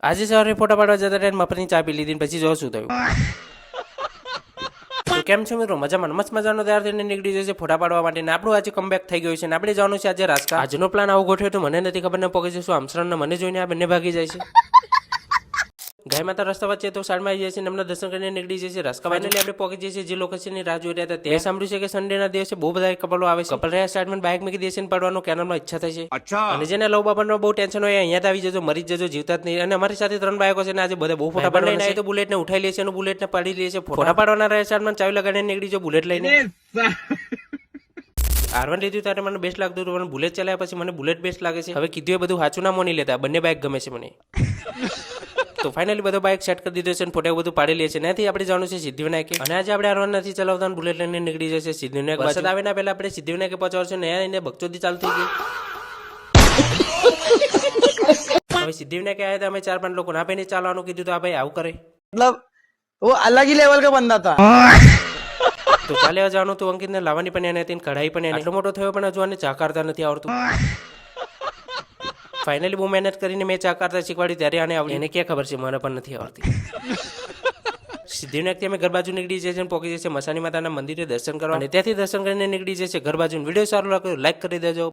આજે સવારે ફોટા પાડવા જતા ટાઈમ મફતની ચા પી લીધી પછી જો શું થયું. તો કેમ છો મિત્રો, મજામાં? મસ્ત મજાનો તૈયાર થઈને નીકળી જશે ફોટા પાડવા માટે. આપણું આજે કમબેક થઈ ગયું છે ને આપણે જવાનું છે આજે રાજકા. આજનો પ્લાન આવો ગોઠવ્યો તો મને નથી ખબર, ને પહોંચી જશું આમસરાને મને જોઈને આ બંને ભાગી જાય છે. ગાય માતા રસ્તા વચ્ચે તો સાઈડમાં આવી જાય છે, એમના દર્શન કરીને નીકળી જાય છે રસ્કા. ફાઇનલી આપણે પહોંચી જઈએ છીએ જે લોકેશનની રાહ જોઈ રહ્યા હતા. તે સાંભળ્યું છે કે સન્ડેના દિવસે બહુ બધા કપલો આવે છે. કપલ રહ્યા સાઈડમાં બાઇક મૂકી દેશે ને પડવાનું કેનલમાં ઈચ્છા થાય છે. અને જેને લવ બાબાનો બહુ ટેન્શન હોય અહીંયા આવી જજો, મરી જજો, જીવતા જ નહીં. અને અમારી સાથે 3 બાઇકો છે ને આજે બધા બહુ ફોટા પાડવા લઈને તો બુલેટને ઉઠાઈ લે છે અને બુલેટને પાડી લે છે. ફોટા પાડવાના રહ્યા સાઈડમાં ચાવી લગાડીને નીકળી જો બુલેટ લઈને. R1 લીધું ત્યારે મને બેસ્ટ લાગતું હતું, પણ બુલેટ ચલાવ્યા પછી મને બુલેટ બેસ્ટ લાગે છે. હવે કીધું એ બધું સાચું ના માની લેતા, બંને બાઇક ગમે છે મને. તો ફાઇનલી બધો બાઇક સેટ કરી દીધો છે અને ફોટા બધું પાડી લે છે. ત્યાંથી આપણે જવાનું છે સિદ્ધિવિનાયક. અને આજે આપણે R1 નથી ચલાવતા, બુલેટ લઈને નીકળી જશે સિદ્ધિવિનાયક. વરસાદ આવે ના પહેલા આપણે સિદ્ધિવિનાયક પહોંચવાનું છે ને એને બગચોદી ચાલુ થઈ ગઈ. હવે સિદ્ધિવિનાયક આવ્યા હતા, અમે 4-5 લોકો ના પૈને ચાલવાનું કીધું તો આ ભાઈ આવું કરે, मतलब वो अलग ही लेवल का बंदा था. તો ચાલે જવાનું તો અંકિતને લાવવાની પણ એને હતી, કઢાઈ પણ એને. આટલો મોટો થયો પણ હજુ આને ચા કાઢતા નથી આવડતું. ફાઇનલી બહુ મહેનત કરીને મેં ચા કાઢતા શીખવાડી ત્યારે આને આવડી. એને ક્યાં ખબર છે મને પણ નથી આવડતી. સિદ્ધિવિનાયકથી અમે ઘર બાજુ નીકળી જઈએ છીએ, પહોંચી જશે મસાણી માતાના મંદિરે દર્શન કરવા. અને ત્યાંથી દર્શન કરીને નીકળી જશે ઘર બાજુ. વિડીયો સારો લાગ્યો લાઈક કરી દેજો.